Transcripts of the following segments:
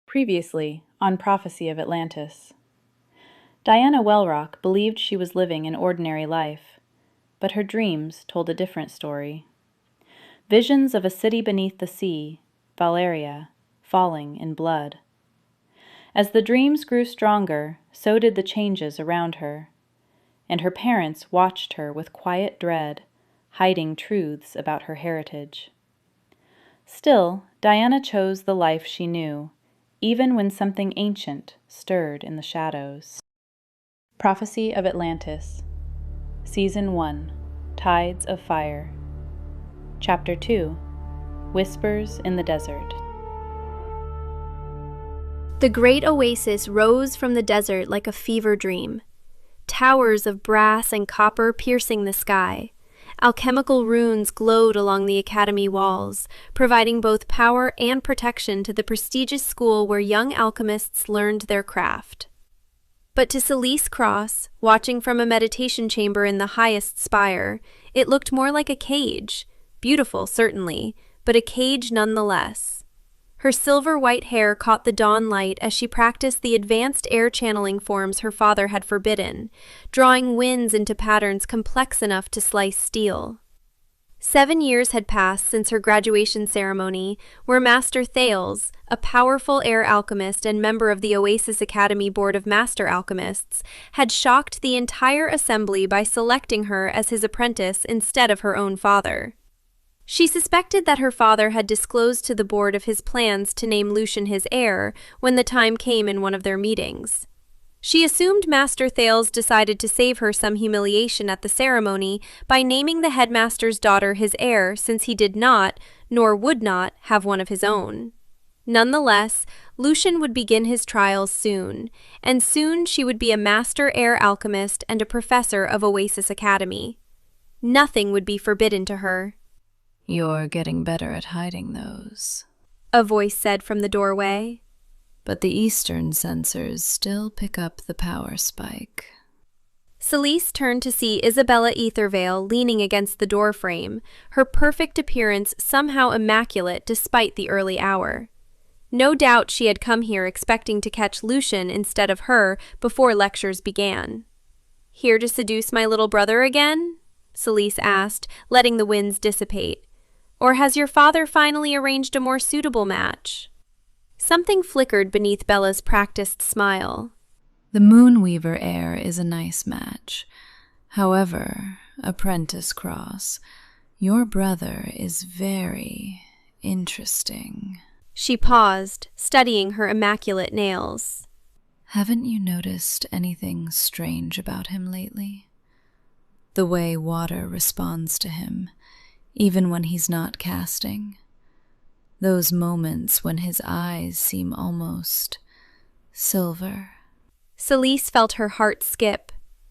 Previously, on Prophecy of Atlantis. Diana Wellrock believed she was living an ordinary life, but her dreams told a different story. Visions of a city beneath the sea, Valeria, falling in blood. As the dreams grew stronger, so did the changes around her, and her parents watched her with quiet dread, hiding truths about her heritage. Still, Diana chose the life she knew, even when something ancient stirred in the shadows. Prophecy of Atlantis, Season 1, Tides of Fire. Chapter 2, Whispers in the Desert. The great oasis rose from the desert like a fever dream. Towers of brass and copper piercing the sky. Alchemical runes glowed along the academy walls, providing both power and protection to the prestigious school where young alchemists learned their craft. But to Celise Cross, watching from a meditation chamber in the highest spire, it looked more like a cage. Beautiful, certainly, but a cage nonetheless. Her silver-white hair caught the dawn light as she practiced the advanced air-channeling forms her father had forbidden, drawing winds into patterns complex enough to slice steel. 7 years had passed since her graduation ceremony, where Master Thales, a powerful air alchemist and member of the Oasis Academy Board of Master Alchemists, had shocked the entire assembly by selecting her as his apprentice instead of her own father. She suspected that her father had disclosed to the board of his plans to name Lucian his heir when the time came in one of their meetings. She assumed Master Thales decided to save her some humiliation at the ceremony by naming the headmaster's daughter his heir since he did not, nor would not, have one of his own. Nonetheless, Lucian would begin his trials soon, and soon she would be a master air alchemist and a professor of Oasis Academy. Nothing would be forbidden to her. "You're getting better at hiding those," a voice said from the doorway. "But the eastern sensors still pick up the power spike." Celise turned to see Isabella Ethervale leaning against the doorframe, her perfect appearance somehow immaculate despite the early hour. No doubt she had come here expecting to catch Lucian instead of her before lectures began. "Here to seduce my little brother again?" Celise asked, letting the winds dissipate. "Or has your father finally arranged a more suitable match?" Something flickered beneath Bella's practiced smile. "The Moonweaver heir is a nice match. However, Apprentice Cross, your brother is very interesting." She paused, studying her immaculate nails. "Haven't you noticed anything strange about him lately? The way water responds to him, even when he's not casting. Those moments when his eyes seem almost silver." Celise felt her heart skip.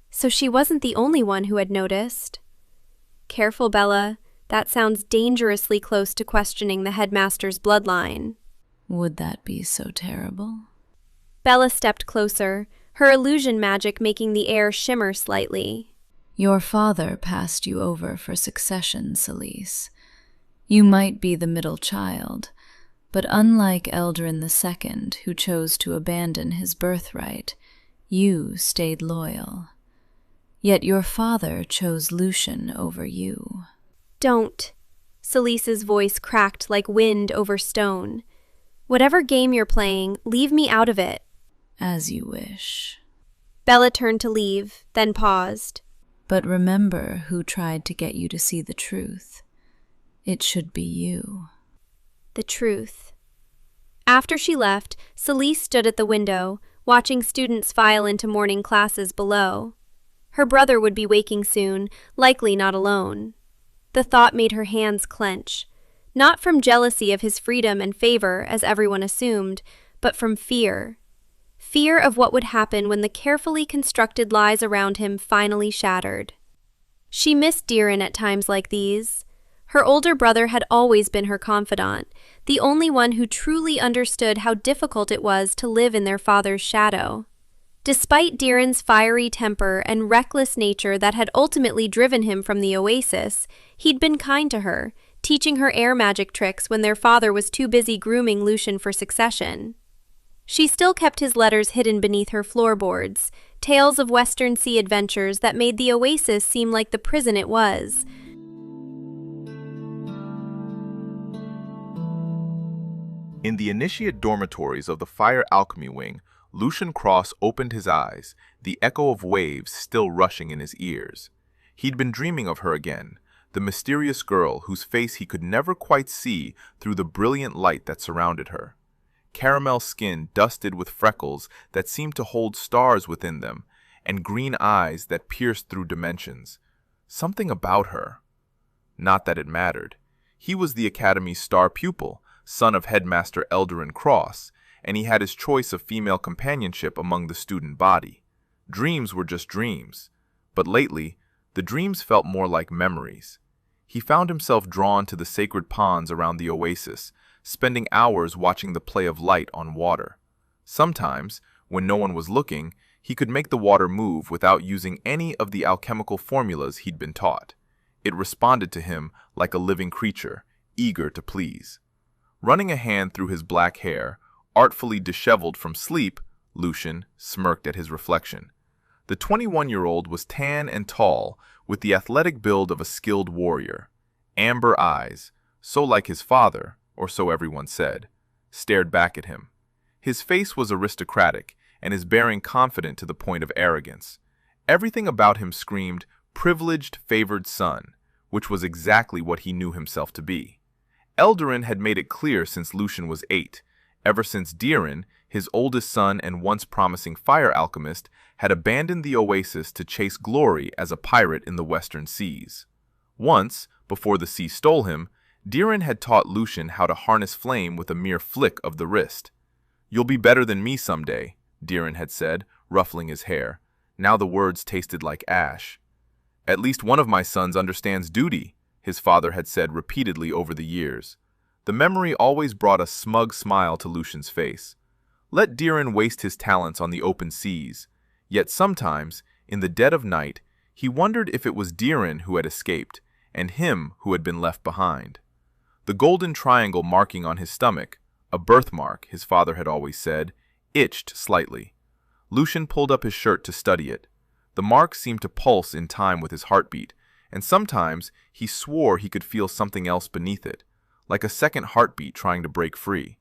So she wasn't the only one who had noticed. "Careful, Bella. That sounds dangerously close to questioning the headmaster's bloodline." "Would that be so terrible?" Bella stepped closer, her illusion magic making the air shimmer slightly. "Your father passed you over for succession, Celise. You might be the middle child, but unlike Eldrin II, who chose to abandon his birthright, you stayed loyal. Yet your father chose Lucian over you." "Don't." Celise's voice cracked like wind over stone. "Whatever game you're playing, leave me out of it." "As you wish." Bella turned to leave, then paused. "But remember who tried to get you to see the truth. It should be you." The truth. After she left, Celise stood at the window, watching students file into morning classes below. Her brother would be waking soon, likely not alone. The thought made her hands clench, not from jealousy of his freedom and favor, as everyone assumed, but from fear. Fear of what would happen when the carefully constructed lies around him finally shattered. She missed Diran at times like these. Her older brother had always been her confidant, the only one who truly understood how difficult it was to live in their father's shadow. Despite Diran's fiery temper and reckless nature that had ultimately driven him from the Oasis, he'd been kind to her, teaching her air magic tricks when their father was too busy grooming Lucian for succession. She still kept his letters hidden beneath her floorboards, tales of Western Sea adventures that made the oasis seem like the prison it was. In the initiate dormitories of the Fire Alchemy Wing, Lucian Cross opened his eyes, the echo of waves still rushing in his ears. He'd been dreaming of her again, the mysterious girl whose face he could never quite see through the brilliant light that surrounded her. Caramel skin dusted with freckles that seemed to hold stars within them, and green eyes that pierced through dimensions. Something about her. Not that it mattered. He was the Academy's star pupil, son of Headmaster Eldarin Cross, and he had his choice of female companionship among the student body. Dreams were just dreams, but lately, the dreams felt more like memories. He found himself drawn to the sacred ponds around the oasis, spending hours watching the play of light on water. Sometimes, when no one was looking, he could make the water move without using any of the alchemical formulas he'd been taught. It responded to him like a living creature, eager to please. Running a hand through his black hair, artfully disheveled from sleep, Lucian smirked at his reflection. The 21-year-old was tan and tall, with the athletic build of a skilled warrior. Amber eyes, so like his father, or so everyone said, stared back at him. His face was aristocratic, and his bearing confident to the point of arrogance. Everything about him screamed, privileged, favored son, which was exactly what he knew himself to be. Eldarin had made it clear since Lucian was 8, ever since Diran, his oldest son and once promising fire alchemist, had abandoned the oasis to chase glory as a pirate in the western seas. Once, before the sea stole him, Diran had taught Lucian how to harness flame with a mere flick of the wrist. "You'll be better than me someday," Diran had said, ruffling his hair. Now the words tasted like ash. "At least one of my sons understands duty," his father had said repeatedly over the years. The memory always brought a smug smile to Lucian's face. Let Diran waste his talents on the open seas. Yet sometimes, in the dead of night, he wondered if it was Diran who had escaped, and him who had been left behind. The golden triangle marking on his stomach, a birthmark, his father had always said, itched slightly. Lucian pulled up his shirt to study it. The mark seemed to pulse in time with his heartbeat, and sometimes he swore he could feel something else beneath it, like a second heartbeat trying to break free.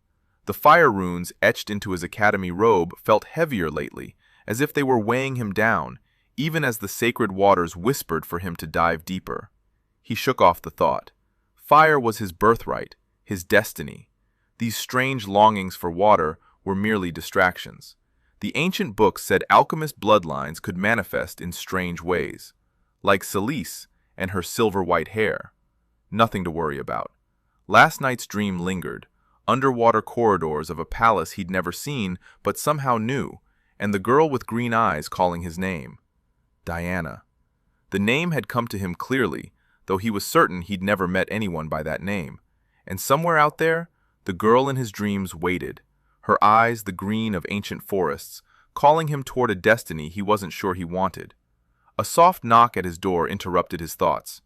The fire runes etched into his academy robe felt heavier lately, as if they were weighing him down, even as the sacred waters whispered for him to dive deeper. He shook off the thought. Fire was his birthright, his destiny. These strange longings for water were merely distractions. The ancient books said alchemist bloodlines could manifest in strange ways, like Celise and her silver-white hair. Nothing to worry about. Last night's dream lingered, underwater corridors of a palace he'd never seen but somehow knew, and the girl with green eyes calling his name. Diana. The name had come to him clearly, though he was certain he'd never met anyone by that name. And somewhere out there, the girl in his dreams waited, her eyes the green of ancient forests, calling him toward a destiny he wasn't sure he wanted. A soft knock at his door interrupted his thoughts.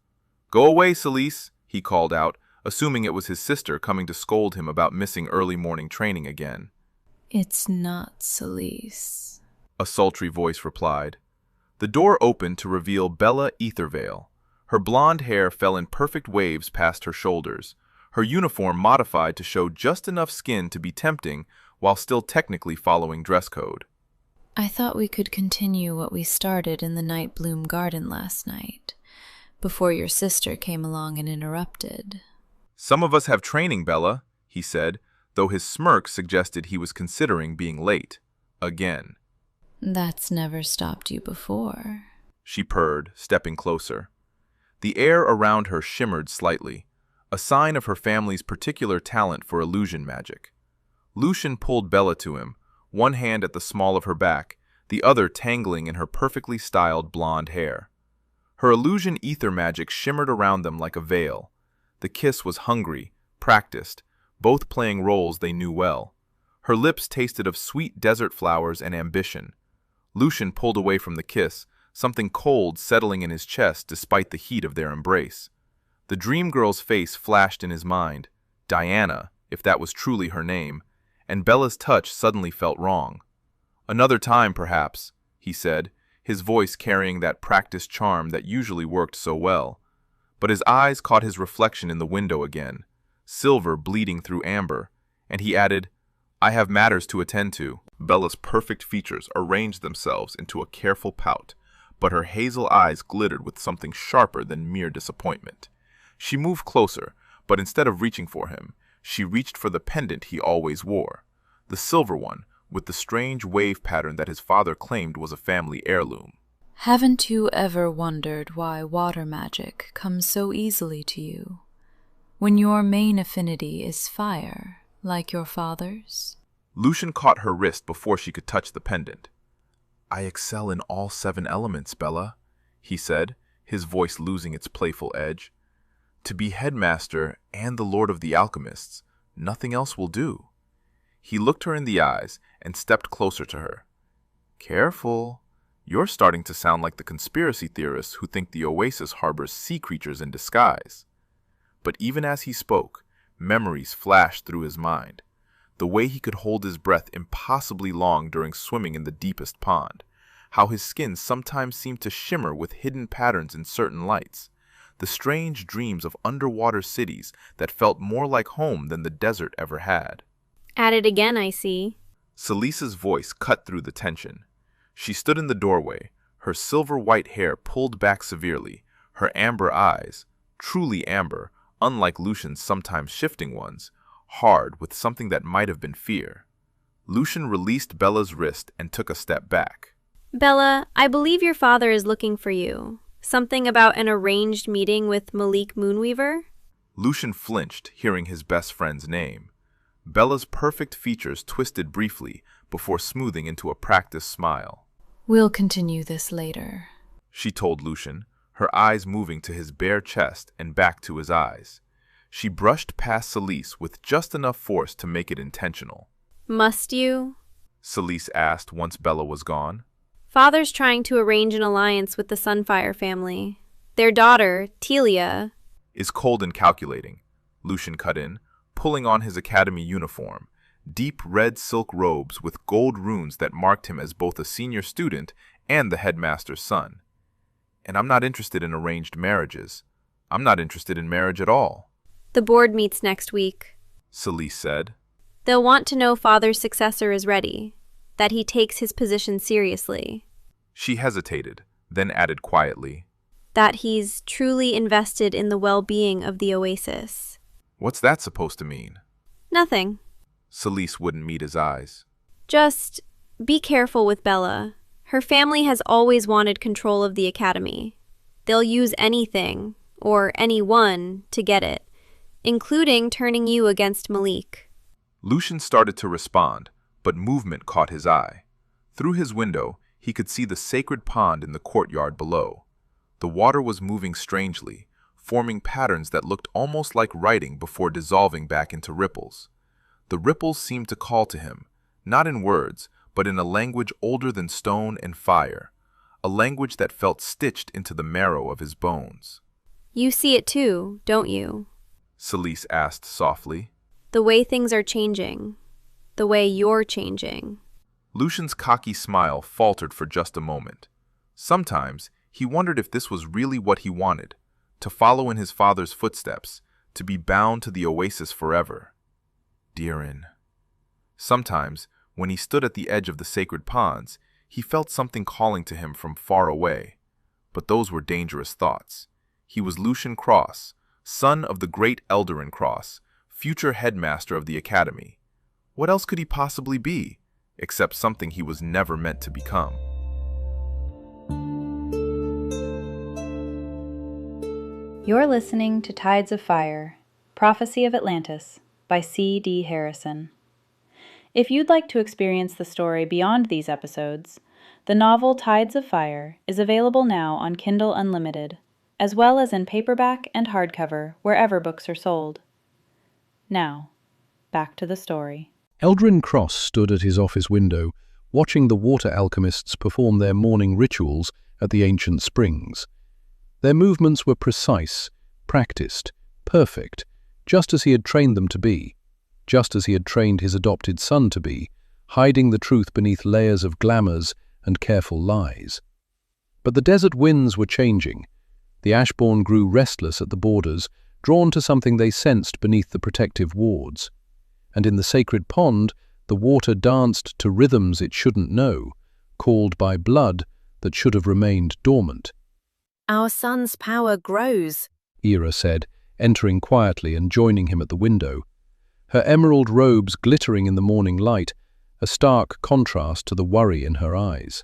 "Go away, Celise," he called out, assuming it was his sister coming to scold him about missing early morning training again. "It's not Celise," a sultry voice replied. The door opened to reveal Bella Ethervale. Her blonde hair fell in perfect waves past her shoulders, her uniform modified to show just enough skin to be tempting while still technically following dress code. "I thought we could continue what we started in the Night Bloom Garden last night, before your sister came along and interrupted." "Some of us have training, Bella," he said, though his smirk suggested he was considering being late. Again. "That's never stopped you before," she purred, stepping closer. The air around her shimmered slightly, a sign of her family's particular talent for illusion magic. Lucian pulled Bella to him, one hand at the small of her back, the other tangling in her perfectly styled blonde hair. Her illusion ether magic shimmered around them like a veil. The kiss was hungry, practiced, both playing roles they knew well. Her lips tasted of sweet desert flowers and ambition. Lucian pulled away from the kiss, something cold settling in his chest despite the heat of their embrace. The dream girl's face flashed in his mind, Diana, if that was truly her name, and Bella's touch suddenly felt wrong. "Another time, perhaps," he said, his voice carrying that practiced charm that usually worked so well. But his eyes caught his reflection in the window again, silver bleeding through amber, and he added, "I have matters to attend to." Bella's perfect features arranged themselves into a careful pout, but her hazel eyes glittered with something sharper than mere disappointment. She moved closer, but instead of reaching for him, she reached for the pendant he always wore, the silver one, with the strange wave pattern that his father claimed was a family heirloom. Haven't you ever wondered why water magic comes so easily to you, when your main affinity is fire, like your father's? Lucian caught her wrist before she could touch the pendant. "I excel in all 7 elements, Bella," he said, his voice losing its playful edge. "To be headmaster and the lord of the alchemists, nothing else will do." He looked her in the eyes and stepped closer to her. "Careful. You're starting to sound like the conspiracy theorists who think the oasis harbors sea creatures in disguise." But even as he spoke, memories flashed through his mind. The way he could hold his breath impossibly long during swimming in the deepest pond, how his skin sometimes seemed to shimmer with hidden patterns in certain lights, the strange dreams of underwater cities that felt more like home than the desert ever had. At it again, I see. Celisa's voice cut through the tension. She stood in the doorway, her silver-white hair pulled back severely, her amber eyes, truly amber, unlike Lucian's sometimes shifting ones, hard with something that might have been fear. Lucian released Bella's wrist and took a step back. Bella, I believe your father is looking for you. Something about an arranged meeting with Malik Moonweaver? Lucian flinched, hearing his best friend's name. Bella's perfect features twisted briefly before smoothing into a practiced smile. "We'll continue this later," she told Lucian, her eyes moving to his bare chest and back to his eyes. She brushed past Celise with just enough force to make it intentional. Must you? Celise asked once Bella was gone. Father's trying to arrange an alliance with the Sunfire family. Their daughter, Telia, "Is cold and calculating," Lucian cut in, pulling on his academy uniform, deep red silk robes with gold runes that marked him as both a senior student and the headmaster's son. "And I'm not interested in arranged marriages. I'm not interested in marriage at all." The board meets next week, Celise said. They'll want to know Father's successor is ready, that he takes his position seriously. She hesitated, then added quietly, That he's truly invested in the well-being of the oasis. "What's that supposed to mean?" Nothing. Celise wouldn't meet his eyes. Just be careful with Bella. Her family has always wanted control of the academy. They'll use anything, or anyone, to get it, including turning you against Malik. Lucian started to respond, but movement caught his eye. Through his window, he could see the sacred pond in the courtyard below. The water was moving strangely, forming patterns that looked almost like writing before dissolving back into ripples. The ripples seemed to call to him, not in words, but in a language older than stone and fire, a language that felt stitched into the marrow of his bones. You see it too, don't you? Celise asked softly. The way things are changing. The way you're changing. Lucian's cocky smile faltered for just a moment. Sometimes he wondered if this was really what he wanted, to follow in his father's footsteps, to be bound to the oasis forever. Diran. Sometimes, when he stood at the edge of the sacred ponds, he felt something calling to him from far away. But those were dangerous thoughts. He was Lucian Cross, son of the great Eldarin Cross, future headmaster of the academy. What else could he possibly be, except something he was never meant to become? You're listening to Tides of Fire, Prophecy of Atlantis by C.D. Harrison. If you'd like to experience the story beyond these episodes, the novel Tides of Fire is available now on Kindle Unlimited, as well as in paperback and hardcover wherever books are sold. Now, back to the story. Eldarin Cross stood at his office window, watching the water alchemists perform their morning rituals at the ancient springs. Their movements were precise, practiced, perfect, just as he had trained them to be. just as he had trained his adopted son to be, hiding the truth beneath layers of glamours and careful lies. But the desert winds were changing. The Ashbourne grew restless at the borders, drawn to something they sensed beneath the protective wards. And in the sacred pond, the water danced to rhythms it shouldn't know, called by blood that should have remained dormant. "Our son's power grows," Ira said, entering quietly and joining him at the window. Her emerald robes glittering in the morning light, a stark contrast to the worry in her eyes.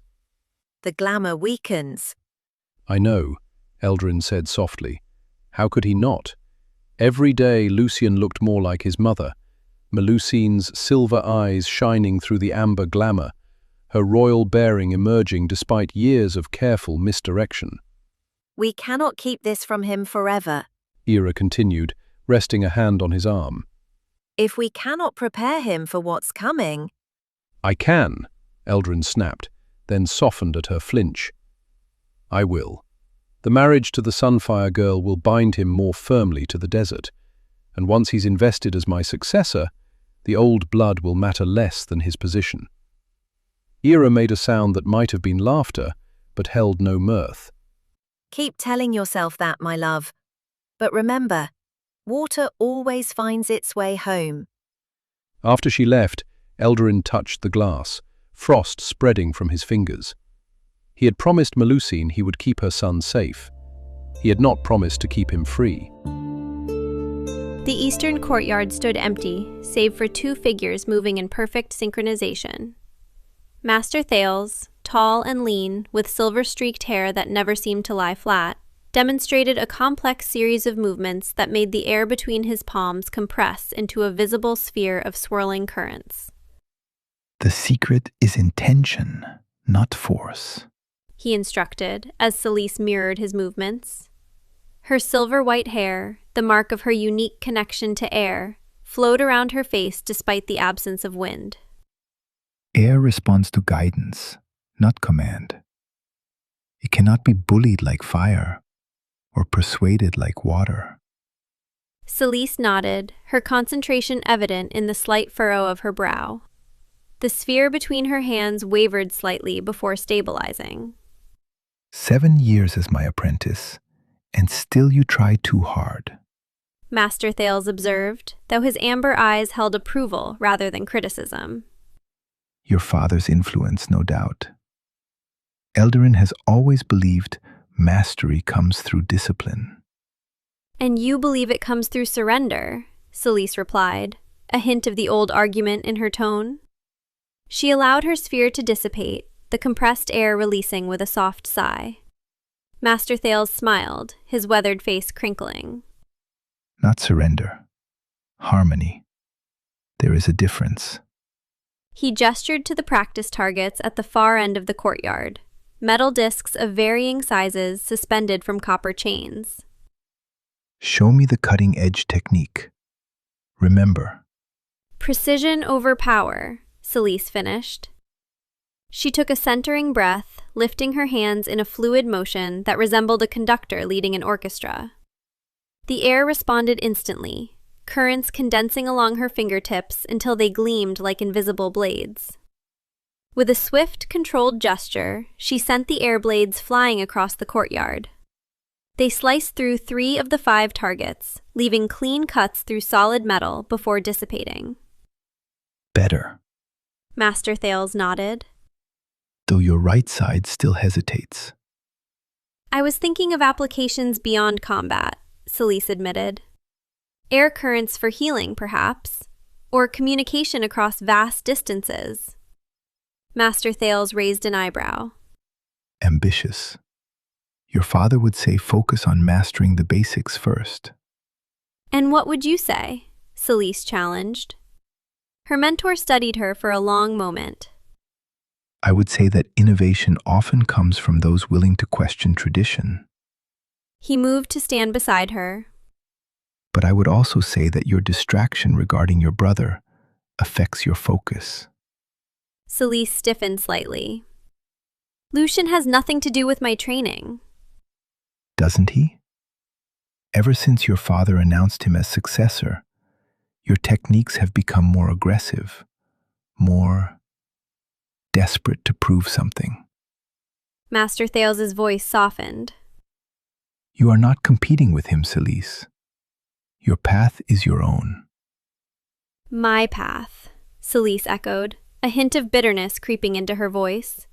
"The glamour weakens." "I know," Eldrin said softly. How could he not? Every day Lucien looked more like his mother, Melusine's silver eyes shining through the amber glamour, her royal bearing emerging despite years of careful misdirection. "We cannot keep this from him forever," Ira continued, resting a hand on his arm. "If we cannot prepare him for what's coming." "I can," Eldrin snapped, then softened at her flinch. "I will. The marriage to the Sunfire Girl will bind him more firmly to the desert, and once he's invested as my successor, the old blood will matter less than his position." Ira made a sound that might have been laughter, but held no mirth. "Keep telling yourself that, my love. But remember, water always finds its way home." After she left, Eldrin touched the glass, frost spreading from his fingers. He had promised Melusine he would keep her son safe. He had not promised to keep him free. The eastern courtyard stood empty, save for two figures moving in perfect synchronization. Master Thales, tall and lean, with silver-streaked hair that never seemed to lie flat, demonstrated a complex series of movements that made the air between his palms compress into a visible sphere of swirling currents. "The secret is intention, not force," he instructed as Celise mirrored his movements. Her silver-white hair, the mark of her unique connection to air, flowed around her face despite the absence of wind. "Air responds to guidance, not command. It cannot be bullied like fire or persuaded like water." Celise nodded, her concentration evident in the slight furrow of her brow. The sphere between her hands wavered slightly before stabilizing. 7 years as my apprentice, and still you try too hard," Master Thales observed, though his amber eyes held approval rather than criticism. "Your father's influence, no doubt. Eldarin has always believed mastery comes through discipline." "And you believe it comes through surrender," Celise replied, a hint of the old argument in her tone. She allowed her sphere to dissipate, the compressed air releasing with a soft sigh. Master Thales smiled, his weathered face crinkling. "Not surrender. Harmony. There is a difference." He gestured to the practice targets at the far end of the courtyard, metal discs of varying sizes suspended from copper chains. "Show me the cutting-edge technique. Remember." "Precision over power," Celise finished. She took a centering breath, lifting her hands in a fluid motion that resembled a conductor leading an orchestra. The air responded instantly, currents condensing along her fingertips until they gleamed like invisible blades. With a swift, controlled gesture, she sent the air blades flying across the courtyard. They sliced through 3 of the 5 targets, leaving clean cuts through solid metal before dissipating. "Better," Master Thales nodded. "though your right side still hesitates." "I was thinking of applications beyond combat," Celise admitted. "Air currents for healing, perhaps, or communication across vast distances." Master Thales raised an eyebrow. "Ambitious. Your father would say focus on mastering the basics first." "And what would you say?" Celise challenged. Her mentor studied her for a long moment. "I would say that innovation often comes from those willing to question tradition." He moved to stand beside her. "But I would also say that your distraction regarding your brother affects your focus." Celise stiffened slightly. "Lucien has nothing to do with my training." "Doesn't he? Ever since your father announced him as successor, Your techniques have become more aggressive, more desperate to prove something. Master Thales's voice softened. You are not competing with him, Celise. Your path is your own. My path, Celise echoed, a hint of bitterness creeping into her voice.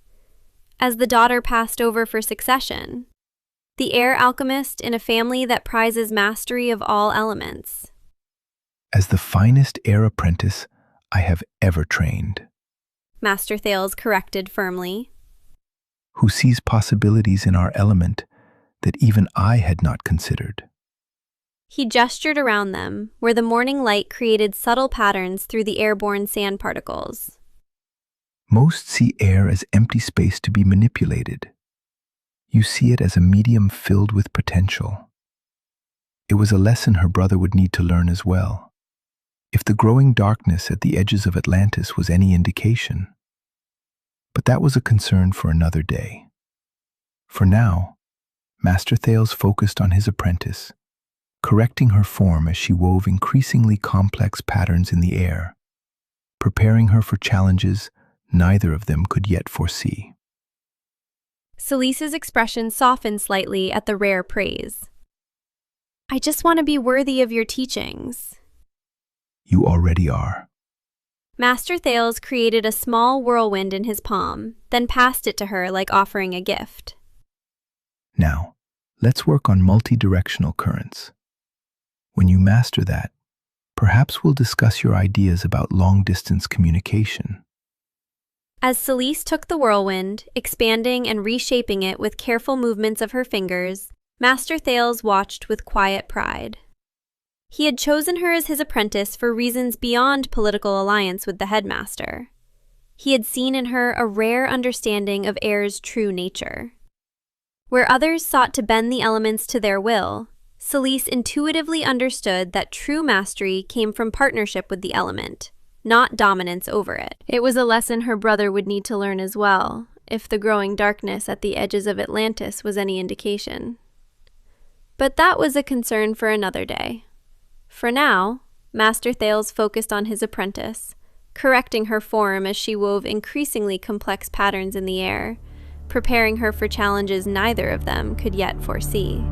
As the daughter passed over for succession, the heir alchemist in a family that prizes mastery of all elements. As the finest heir apprentice I have ever trained. Master Thales corrected firmly. Who sees possibilities in our element that even I had not considered. He gestured around them, where the morning light created subtle patterns through the airborne sand particles. Most see air as empty space to be manipulated. You see it as a medium filled with potential. It was a lesson her brother would need to learn as well. If the growing darkness at the edges of Atlantis was any indication. But that was a concern for another day. For now, Master Thales focused on his apprentice, correcting her form as she wove increasingly complex patterns in the air, preparing her for challenges neither of them could yet foresee. Celise's expression softened slightly at the rare praise. I just want to be worthy of your teachings. You already are. Master Thales created a small whirlwind in his palm, then passed it to her like offering a gift. Now, let's work on multi-directional currents. When you master that, perhaps we'll discuss your ideas about long-distance communication. As Celise took the whirlwind, expanding and reshaping it with careful movements of her fingers, Master Thales watched with quiet pride. He had chosen her as his apprentice for reasons beyond political alliance with the headmaster. He had seen in her a rare understanding of air's true nature. Where others sought to bend the elements to their will, Celise intuitively understood that true mastery came from partnership with the element, not dominance over it. It was a lesson her brother would need to learn as well, if the growing darkness at the edges of Atlantis was any indication. But that was a concern for another day. For now, Master Thales focused on his apprentice, correcting her form as she wove increasingly complex patterns in the air, preparing her for challenges neither of them could yet foresee.